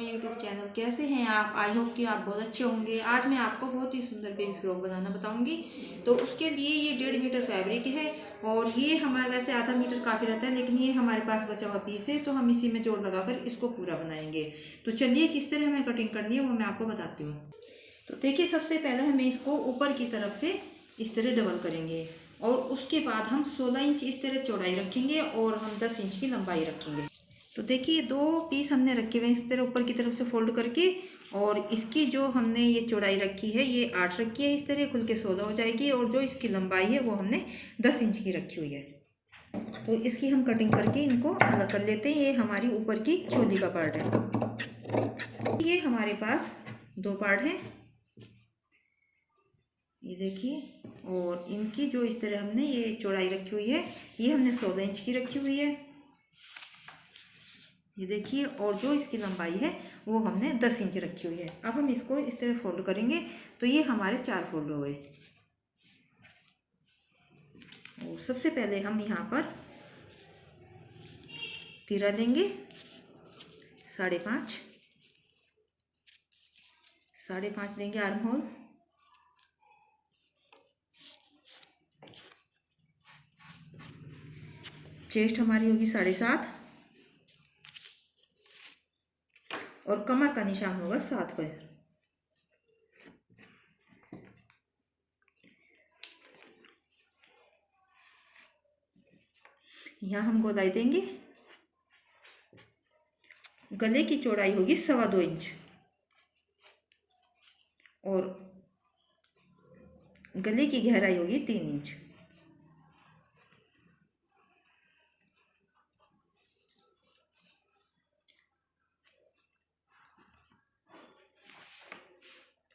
My YouTube channel. कैसे हैं आप? आई होप कि आप बहुत अच्छे होंगे। आज मैं आपको बहुत ही सुंदर बेबी फ्रॉक बनाना बताऊंगी। तो उसके लिए ये 1.5 मीटर फैब्रिक है और ये हमारा वैसे आधा मीटर काफ़ी रहता है, लेकिन ये हमारे पास बचा हुआ पीस है तो हम इसी में जोड़ लगाकर इसको पूरा बनाएंगे। तो चलिए किस तरह हमें कटिंग करनी है वो मैं आपको बताती हूँ। तो देखिए, सबसे पहले हमें इसको ऊपर की तरफ से इस तरह डबल करेंगे और उसके बाद हम 16 इंच इस तरह चौड़ाई रखेंगे और हम 10 इंच की लंबाई रखेंगे। तो देखिए, 2 पीस हमने रखे हुए हैं इस तरह ऊपर की तरफ से फोल्ड करके, और इसकी जो हमने ये चौड़ाई रखी है ये 8 रखी है, इस तरह खुल के 16 हो जाएगी, और जो इसकी लंबाई है वो हमने 10 इंच की रखी हुई है। तो इसकी हम कटिंग करके इनको अलग कर लेते हैं। ये हमारी ऊपर की चोली का पार्ट है। ये हमारे पास 2 पार्ट हैं, ये देखिए, और इनकी जो इस तरह हमने ये चौड़ाई रखी हुई है ये हमने 16 इंच की रखी हुई है, ये देखिए, और जो इसकी लंबाई है वो हमने 10 इंच रखी हुई है। अब हम इसको इस तरह फोल्ड करेंगे तो ये हमारे 4 फोल्ड हो गए। और सबसे पहले हम यहाँ पर तीरा देंगे 5.5, 5.5 देंगे आर्म होल, चेस्ट हमारी होगी 7.5 और कमर का निशान होगा 7 पर। यहाँ हम गोलाई देंगे, गले की चौड़ाई होगी 2.25 इंच और गले की गहराई होगी 3 इंच।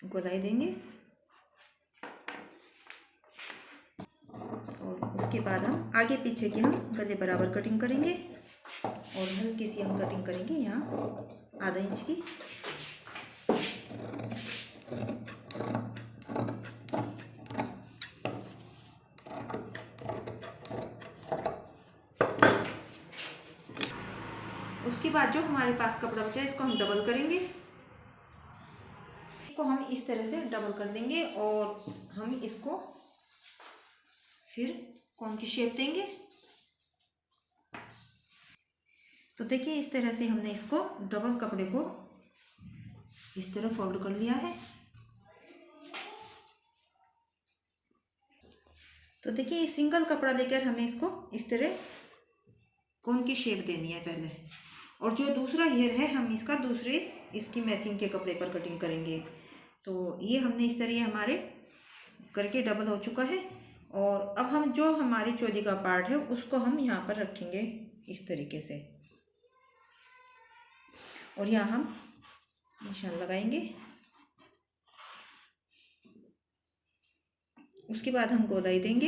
गोलाई देंगे और उसके बाद हम आगे पीछे की हम गले बराबर कटिंग करेंगे और हल्की सी हम कटिंग करेंगे यहाँ आधा इंच की। उसके बाद जो हमारे पास कपड़ा बचा है इसको हम डबल करेंगे, इसको हम इस तरह से डबल कर देंगे और हम इसको फिर कोन की शेप देंगे। तो देखिए, इस तरह से हमने इसको डबल कपड़े को इस तरह फोल्ड कर लिया है। तो देखिए, सिंगल कपड़ा लेकर हमें इसको इस तरह कोन की शेप देनी है पहले, और जो दूसरा हेयर है हम इसका दूसरे इसकी मैचिंग के कपड़े पर कटिंग करेंगे। तो ये हमने इस तरह हमारे करके डबल हो चुका है, और अब हम जो हमारी चोली का पार्ट है उसको हम यहाँ पर रखेंगे इस तरीके से, और यहाँ हम निशान लगाएंगे। उसके बाद हम गोलाई देंगे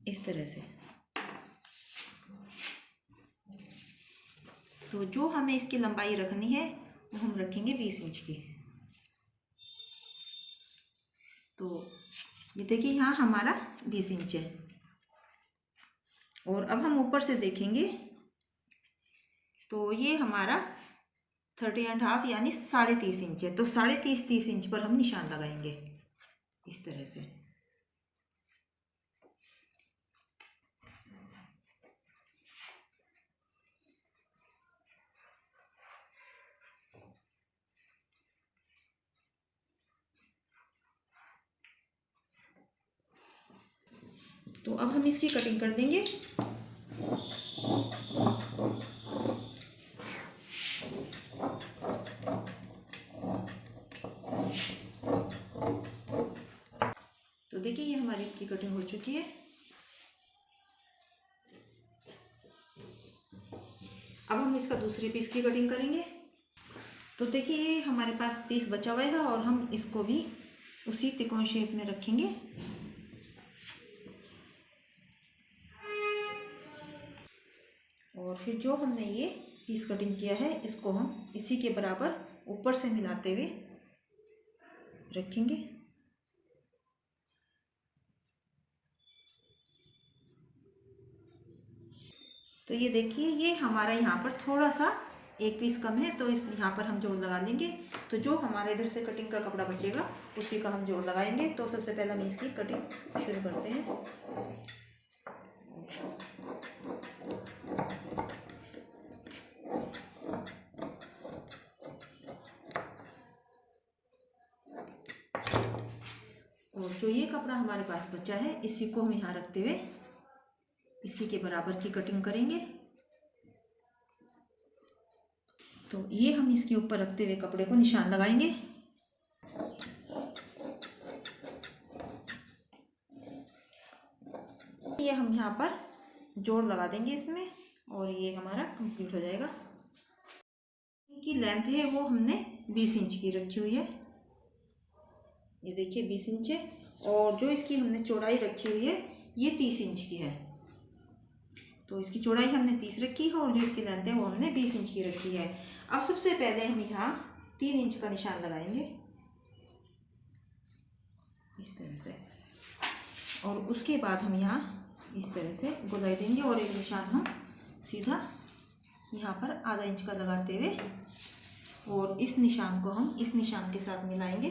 इस तरह से। तो जो हमें इसकी लंबाई रखनी है वो हम रखेंगे 20 इंच की। तो ये देखिए, यहाँ हमारा 20 इंच है, और अब हम ऊपर से देखेंगे तो ये हमारा 30.5 यानी 30.5 इंच है। तो 30.5 इंच पर हम निशान लगाएंगे इस तरह से। तो अब हम इसकी कटिंग कर देंगे। तो देखिए, ये हमारी इसकी कटिंग हो चुकी है। अब हम इसका दूसरे पीस की कटिंग करेंगे। तो देखिए, ये हमारे पास पीस बचा हुआ है और हम इसको भी उसी त्रिकोण शेप में रखेंगे। और फिर जो हमने ये पीस कटिंग किया है इसको हम इसी के बराबर ऊपर से मिलाते हुए रखेंगे। तो ये देखिए ये हमारा यहाँ पर थोड़ा सा एक पीस कम है, तो इस यहाँ पर हम जोड़ लगा लेंगे। तो जो हमारे इधर से कटिंग का कपड़ा बचेगा उसी का हम जोड़ लगाएंगे। तो सबसे पहले हम इसकी कटिंग शुरू करते हैं। और जो ये कपड़ा हमारे पास बचा है इसी को हम यहाँ रखते हुए इसी के बराबर की कटिंग करेंगे। तो ये हम इसके ऊपर रखते हुए कपड़े को निशान लगाएंगे। ये हम यहाँ पर जोड़ लगा देंगे इसमें और ये हमारा कंप्लीट हो जाएगा। इनकी लेंथ है वो हमने 20 इंच की रखी हुई है। ये देखिए 20 इंच है। और जो इसकी हमने चौड़ाई रखी हुई है ये 30 इंच की है। तो इसकी चौड़ाई हमने 30 रखी है और जो इसकी लेंथ है वो हमने 20 इंच की रखी है। अब सबसे पहले हम यहाँ 3 इंच का निशान लगाएंगे इस तरह से, और उसके बाद हम यहाँ इस तरह से गोलाई देंगे और एक निशान हम सीधा यहाँ पर आधा इंच का लगाते हुए और इस निशान को हम इस निशान के साथ मिलाएंगे।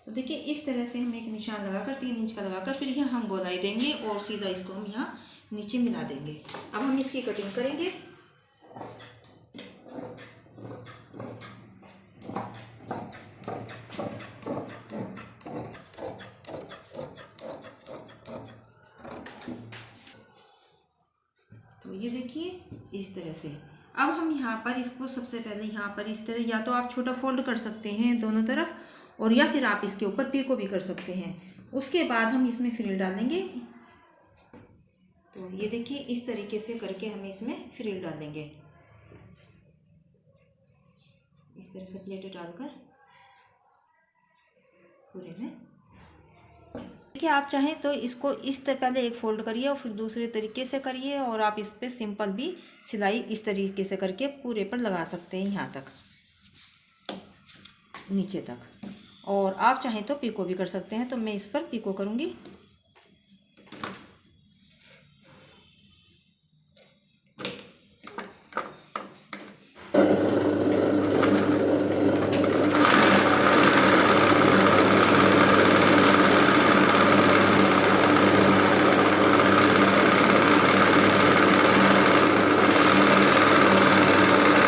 तो देखिए इस तरह से हम एक निशान लगाकर 3 इंच का लगाकर फिर यहाँ हम गोलाई देंगे और सीधा इसको हम यहाँ नीचे मिला देंगे। अब हम इसकी कटिंग करेंगे। तो ये देखिए इस तरह से। अब हम यहाँ पर इसको सबसे पहले यहाँ पर इस तरह या तो आप छोटा फोल्ड कर सकते हैं दोनों तरफ और या फिर आप इसके ऊपर पीको भी कर सकते हैं। उसके बाद हम इसमें फ्रिल डालेंगे। तो ये देखिए इस तरीके से करके हम इसमें फ्रिल डालेंगे इस तरह से प्लेटें डालकर पूरे में। देखिए आप चाहें तो इसको इस तरह पहले एक फोल्ड करिए और फिर दूसरे तरीके से करिए और आप इस पर सिंपल भी सिलाई इस तरीके से करके पूरे पर लगा सकते हैं यहाँ तक नीचे तक। और आप चाहें तो पीको भी कर सकते हैं। तो मैं इस पर पीको करूँगी।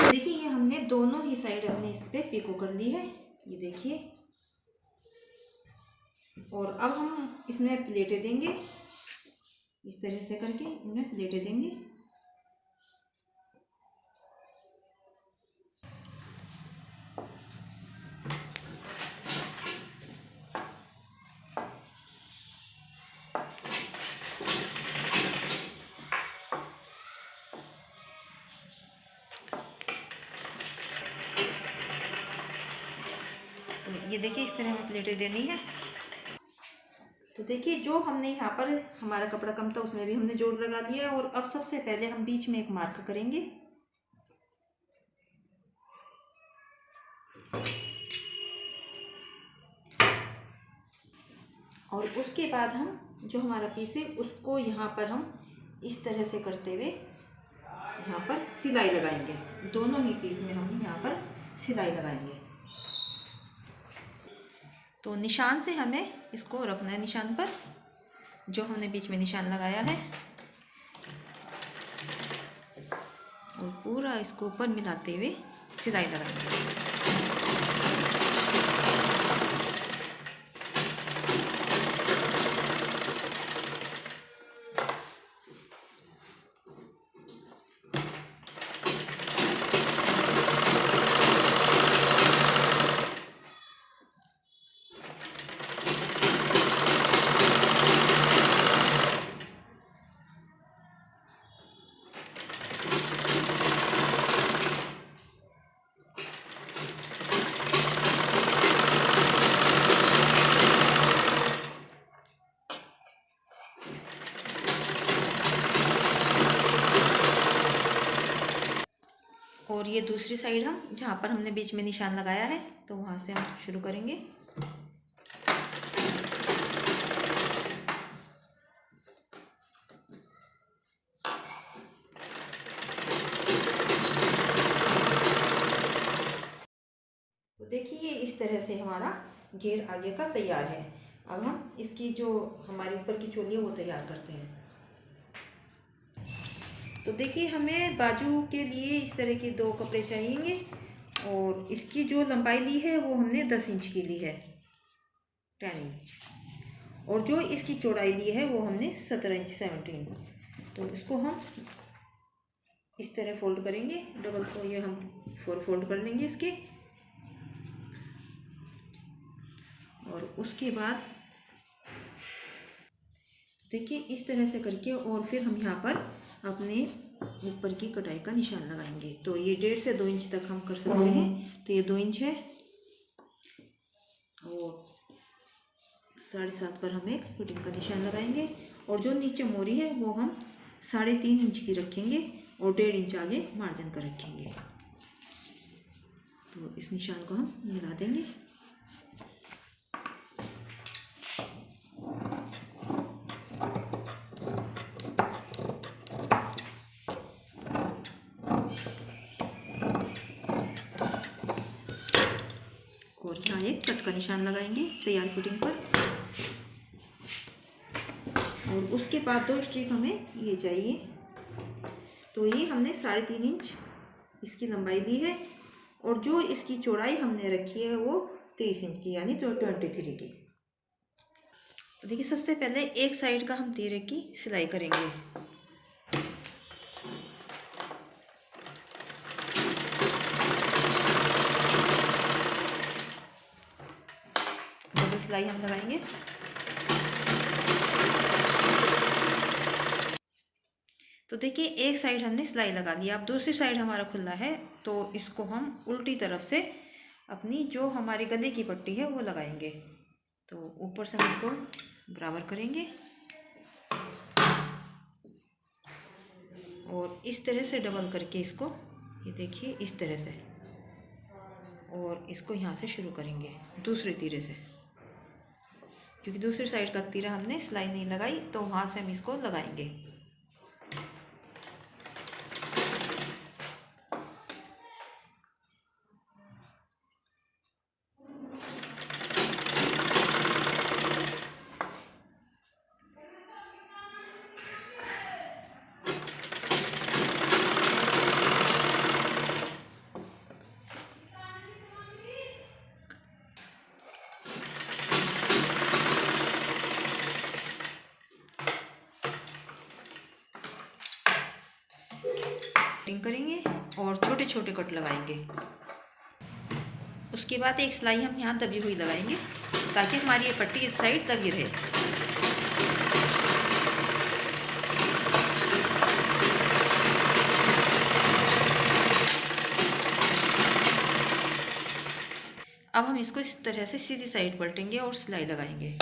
देखिए ये हमने दोनों ही साइड अपने इस पे पीको कर ली है, ये देखिए। और अब हम इसमें प्लेटें देंगे इस तरह से करके इनमें प्लेटें देंगे। तो ये देखिए इस तरह हमें प्लेटें देनी है। तो देखिए जो हमने यहाँ पर हमारा कपड़ा कम था उसमें भी हमने जोड़ लगा लिया है। और अब सबसे पहले हम बीच में एक मार्क करेंगे। और उसके बाद हम जो हमारा पीस है उसको यहाँ पर हम इस तरह से करते हुए यहाँ पर सिलाई लगाएंगे। दोनों ही पीस में हम यहाँ पर सिलाई लगाएंगे। तो निशान से हमें इसको रखना है निशान पर जो हमने बीच में निशान लगाया है और पूरा इसको ऊपर मिलाते हुए सिलाई लगाएंगे। और ये दूसरी साइड हम जहाँ पर हमने बीच में निशान लगाया है तो वहाँ से हम शुरू करेंगे। देखिए इस तरह से हमारा घेर आगे का तैयार है। अब हम इसकी जो हमारी ऊपर की चोली है वो तैयार करते हैं। तो देखिए हमें बाजू के लिए इस तरह के 2 कपड़े चाहिएंगे और इसकी जो लंबाई ली है वो हमने 10 इंच की ली है, 10 इंच, और जो इसकी चौड़ाई ली है वो हमने 17 इंच, 17। तो इसको हम इस तरह फोल्ड करेंगे, डबल को ये हम 4 फोल्ड कर लेंगे इसके, और उसके बाद देखिए इस तरह से करके और फिर हम यहाँ पर अपने ऊपर की कटाई का निशान लगाएंगे। तो ये 1.5 से 2 इंच तक हम कर सकते हैं। तो ये 2 इंच है और 7.5 पर हम एक फिटिंग का निशान लगाएंगे, और जो नीचे मोरी है वो हम 3.5 इंच की रखेंगे और 1.5 इंच आगे मार्जिन का रखेंगे। तो इस निशान को हम मिला देंगे। और यहाँ एक कट का निशान लगाएंगे तैयार फिटिंग पर, और उसके बाद 2 स्ट्रिप हमें ये चाहिए। तो ये हमने 3.5 इंच इसकी लंबाई ली है, और जो इसकी चौड़ाई हमने रखी है वो 23 इंच की, यानी 23 की। तो देखिए सबसे पहले एक साइड का हम 13 की सिलाई करेंगे। डबल सिलाई हम लगाएंगे। तो देखिए एक साइड हमने सिलाई लगा दी, अब दूसरी साइड हमारा खुला है, तो इसको हम उल्टी तरफ से अपनी जो हमारी गले की पट्टी है वो लगाएंगे। तो ऊपर से हम इसको बराबर करेंगे और इस तरह से डबल करके इसको, ये देखिए इस तरह से, और इसको यहाँ से शुरू करेंगे दूसरे तीरे से, क्योंकि दूसरी साइड का तीरा हमने सिलाई नहीं लगाई, तो वहाँ से हम इसको लगाएंगे। कटिंग करेंगे और छोटे छोटे कट लगाएंगे। उसके बाद एक सिलाई हम यहाँ दबी हुई लगाएंगे ताकि हमारी ये पट्टी इस साइड दबी रहे। अब हम इसको इस तरह से सीधी साइड पलटेंगे और सिलाई लगाएंगे।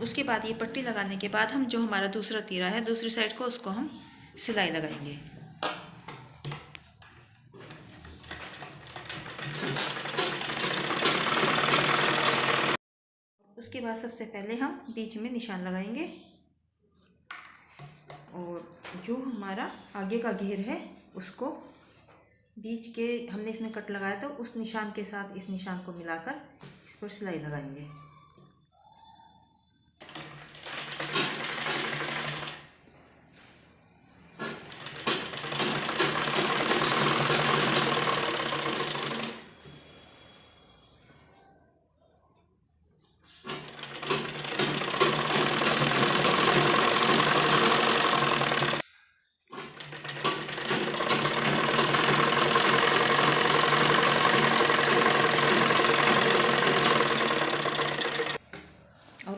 उसके बाद ये पट्टी लगाने के बाद हम जो हमारा दूसरा तीरा है दूसरी साइड को, उसको हम सिलाई लगाएंगे। उसके बाद सबसे पहले हम बीच में निशान लगाएंगे, और जो हमारा आगे का घेर है उसको बीच के हमने इसमें कट लगाया था, उस निशान के साथ इस निशान को मिलाकर इस पर सिलाई लगाएंगे।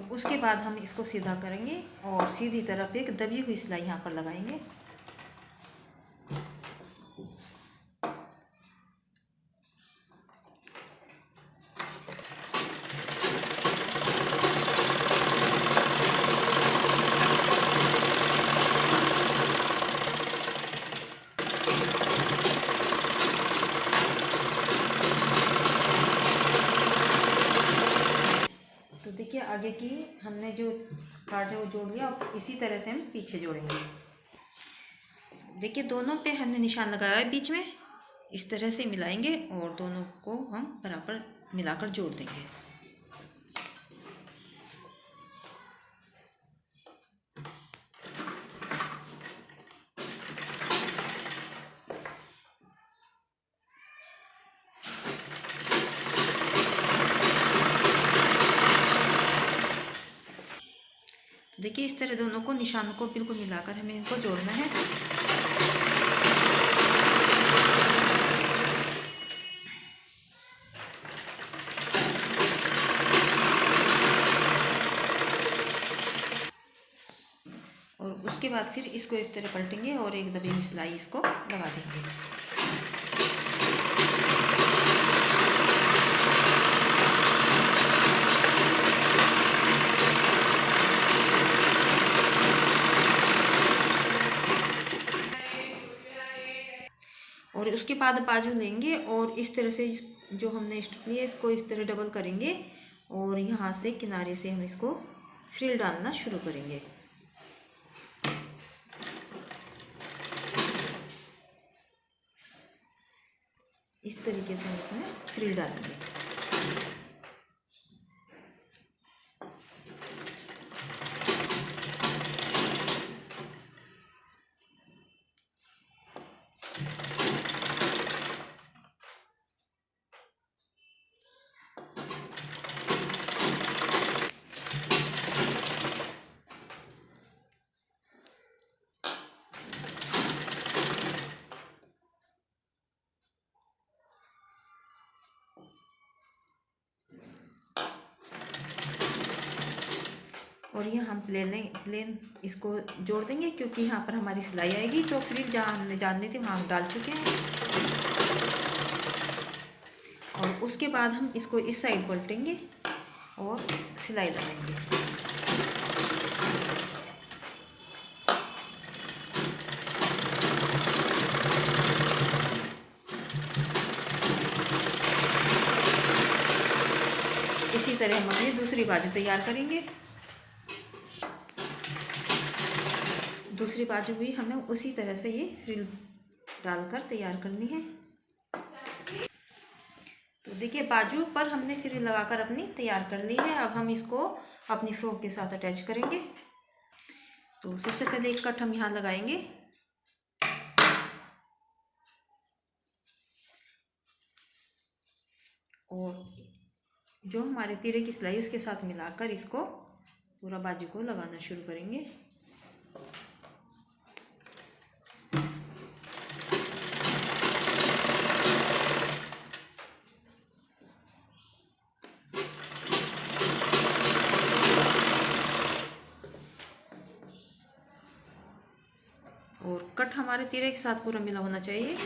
उसके बाद हम इसको सीधा करेंगे और सीधी तरफ एक दबी हुई सिलाई यहाँ पर लगाएंगे। आगे की हमने जो पार्ट है वो जोड़ लिया, अब इसी तरह से हम पीछे जोड़ेंगे। देखिए दोनों पे हमने निशान लगाया है बीच में, इस तरह से मिलाएंगे और दोनों को हम बराबर मिलाकर जोड़ देंगे। देखिए इस तरह दोनों को निशान को बिल्कुल मिलाकर हमें इनको जोड़ना है। और उसके बाद फिर इसको इस तरह पलटेंगे और एक दबे में सिलाई इसको लगा देंगे। और उसके बाद बाजू लेंगे और इस तरह से जो हमने स्ट्रिप ली है इसको इस तरह डबल करेंगे और यहाँ से किनारे से हम इसको फ्रिल डालना शुरू करेंगे। इस तरीके से हम इसमें फ्रिल डालेंगे। और ये हम प्लेन इसको जोड़ देंगे क्योंकि यहाँ पर हमारी सिलाई आएगी, तो फ्रिल जहाँ हमने डालनी थी वहाँ हम डाल चुके हैं। और उसके बाद हम इसको इस साइड पलटेंगे और सिलाई लगाएंगे। इसी तरह हम अपनी दूसरी बाजू तैयार करेंगे। दूसरी बाजू भी हमें उसी तरह से ये फ्रिल डालकर तैयार करनी है। तो देखिए बाजू पर हमने फ्रिल लगाकर अपनी तैयार कर ली है। अब हम इसको अपनी फ्रॉक के साथ अटैच करेंगे। तो सबसे पहले एक कट हम यहाँ लगाएंगे और जो हमारे तीरे की सिलाई उसके साथ मिलाकर इसको पूरा बाजू को लगाना शुरू करेंगे। और कट हमारे तीरे के साथ पूरा मिला होना चाहिए।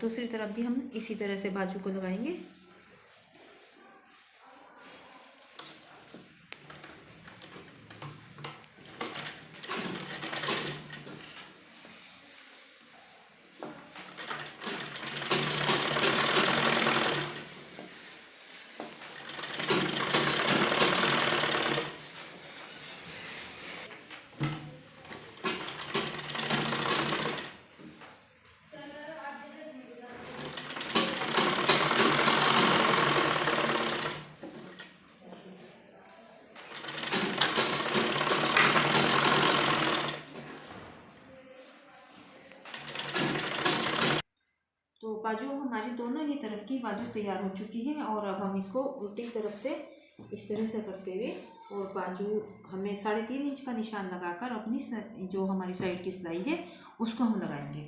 दूसरी तरफ भी हम इसी तरह से बाजू को लगाएंगे। तो बाजू हमारी दोनों ही तरफ की बाजू तैयार हो चुकी है और अब हम इसको उल्टी तरफ से इस तरह से करते हुए और बाजू हमें 3.5 इंच का निशान लगाकर अपनी जो हमारी साइड की सिलाई है उसको हम लगाएंगे।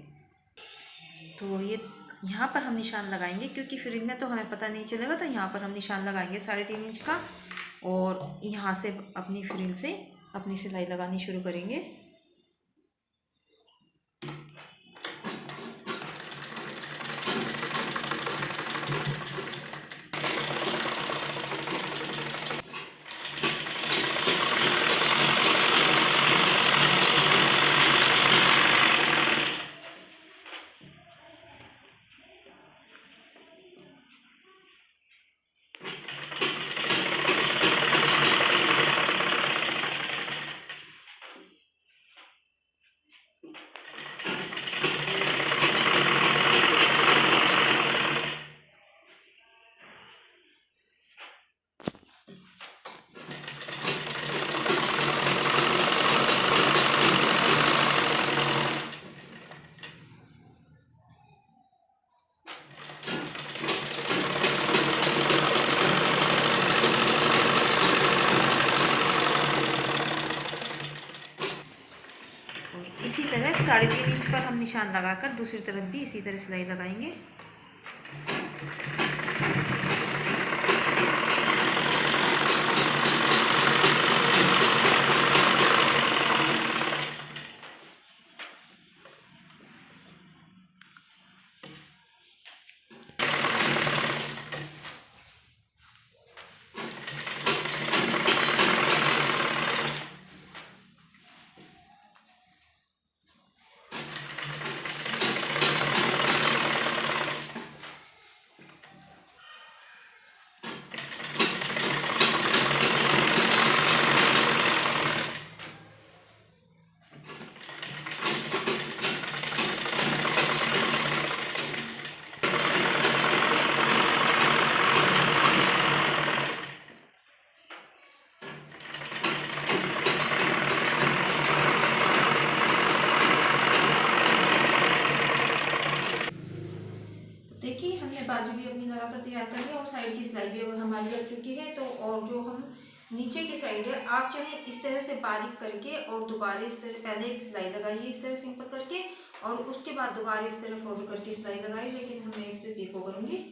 तो ये यहाँ पर हम निशान लगाएंगे क्योंकि फ्रिल में तो हमें पता नहीं चलेगा, तो यहाँ पर हम निशान लगाएंगे 3.5 इंच का और यहाँ से अपनी फ्रिल से अपनी सिलाई लगानी शुरू करेंगे। और इसी तरह 3.5 इंच पर हम निशान लगाकर दूसरी तरफ भी इसी तरह सिलाई लगाएंगे। देखिए हमने बाजू भी अपनी लगाकर तैयार कर दिया और साइड की सिलाई भी अब हमारी लग चुकी है। तो और जो हम नीचे की साइड है, आप चाहे इस तरह से बारीक करके और दोबारा इस तरह पहले एक सिलाई लगाइए इस तरह सिंपल करके, और उसके बाद दोबारा इस तरह फोल्ड करके सिलाई लगाई, लेकिन मैं इस पर पीको करूँगी।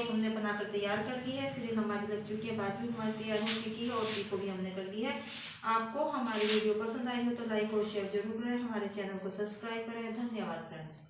हमने बनाकर तैयार कर दी है। फिर हमारी लग चुकी है, बाजू भी हमारी तैयार हो चुकी है और पीको भी हमने कर दी है। आपको हमारी वीडियो पसंद आई हो तो लाइक और शेयर जरूर करें, हमारे चैनल को सब्सक्राइब करें। धन्यवाद फ्रेंड्स।